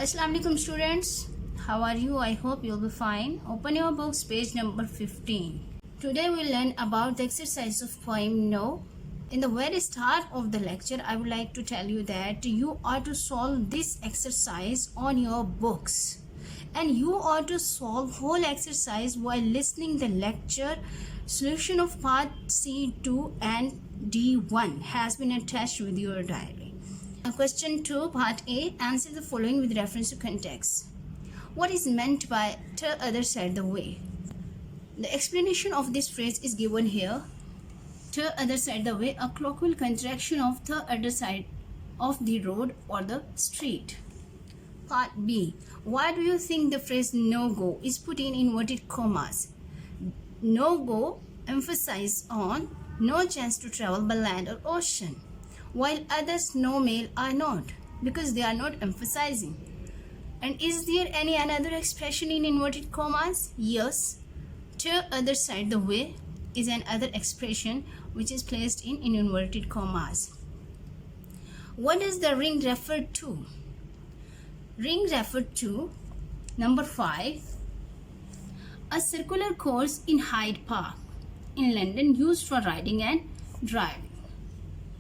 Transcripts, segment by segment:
Assalamu alaikum students, how are you? I hope you'll be fine. Open your books, page number 15. Today we'll learn about the exercise of poem No. In the very start of the lecture, I would like to tell you that you are to solve this exercise on your books. And you are to solve whole exercise while listening the lecture. Solution of part C2 and D1 has been attached with your diary. Question 2, part A. Answer the following with reference to context. What is meant by "the other side the way"? The explanation of this phrase is given here. "The other side the way," a colloquial contraction of "the other side of the road or the street." Part B. Why do you think the phrase "no go" is put in inverted commas? No go emphasizes on no chance to travel by land or ocean, while others no mail are not, because they are not emphasizing. And is there any another expression in inverted commas? Yes. "To other side the way" is another expression which is placed in inverted commas. What does the ring refer to? Ring referred to number 5, a circular course in Hyde Park in London used for riding and driving.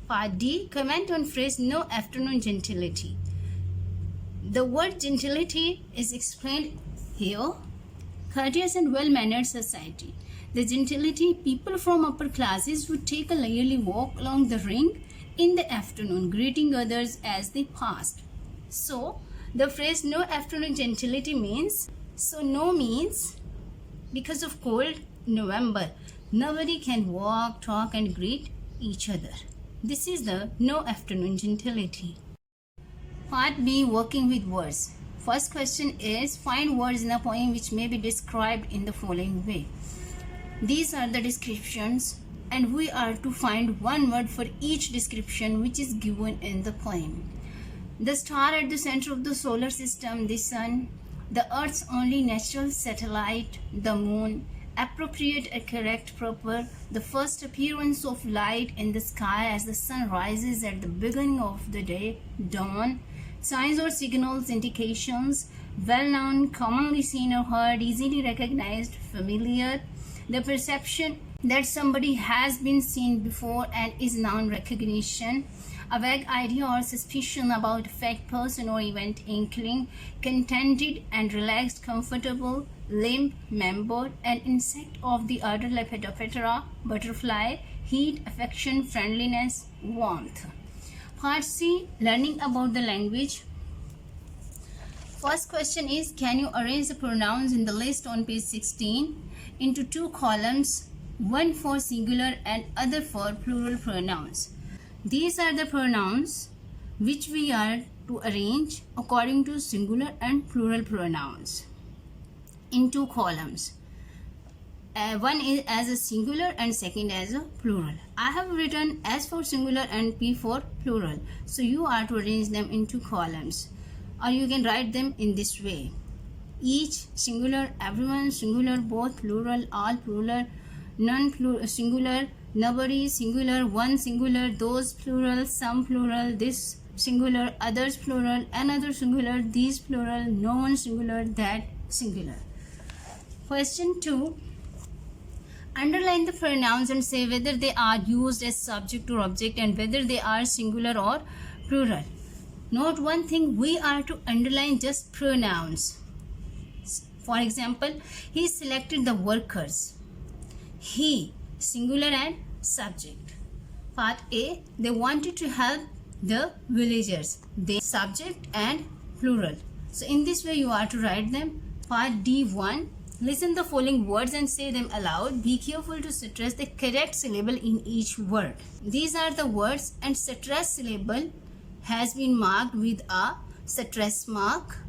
Part D. Comment on phrase "no afternoon gentility." The word gentility is explained here. Courteous and well-mannered society. The gentility, people from upper classes would take a leisurely walk along the ring in the afternoon, greeting others as they passed. So, the phrase "no afternoon gentility" means, no means because of cold November, nobody can walk, talk and greet each other. This is the "no afternoon gentility." Part B. Working with words. First question is, find words in a poem which may be described in the following way. These are the descriptions and we are to find one word for each description which is given in the poem. The star at the center of the solar system, the sun, the earth's only natural satellite, the moon, appropriate, correct, proper, the first appearance of light in the sky as the sun rises at the beginning of the day, dawn, signs or signals, indications, well-known, commonly seen or heard, easily recognized, familiar, the perception that somebody has been seen before and is noun recognition, a vague idea or suspicion about a fact, person or event, inkling, contented and relaxed, comfortable, limp, member, an insect of the order Lepidoptera, butterfly, heat, affection, friendliness, warmth. Part C. Learning about the language. First question is, can you arrange the pronouns in the list on page 16 into 2 columns, one for singular and other for plural pronouns? These are the pronouns which we are to arrange according to singular and plural pronouns in 2 columns. One is as a singular and second as a plural. I have written S for singular and P for plural. So you are to arrange them in 2 columns. Or you can write them in this way. Each, singular, everyone, singular, both, plural, all, plural, none, plural, singular, nobody, singular, one, singular, those, plural, some, plural, this, singular, others, plural, another, singular, these, plural, no one, singular, that, singular. Question 2. Underline the pronouns and say whether they are used as subject or object and whether they are singular or plural. Note one thing, we are to underline just pronouns. For example, he selected the workers. He, singular and subject. Part A. They wanted to help the villagers. They, subject and plural. So in this way you are to write them. Part D1. Listen the following words and say them aloud. Be careful to stress the correct syllable in each word. These are the words and stress syllable has been marked with a stress mark,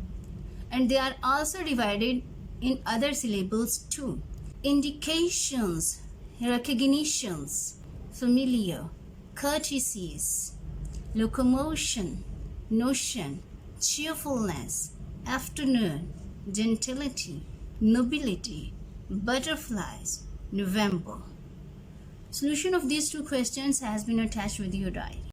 and they are also divided in other syllables too. Indications, recognitions, familiar, courtesies, locomotion, notion, cheerfulness, afternoon, gentility, nobility, butterflies, November. Solution of these 2 questions has been attached with your diary.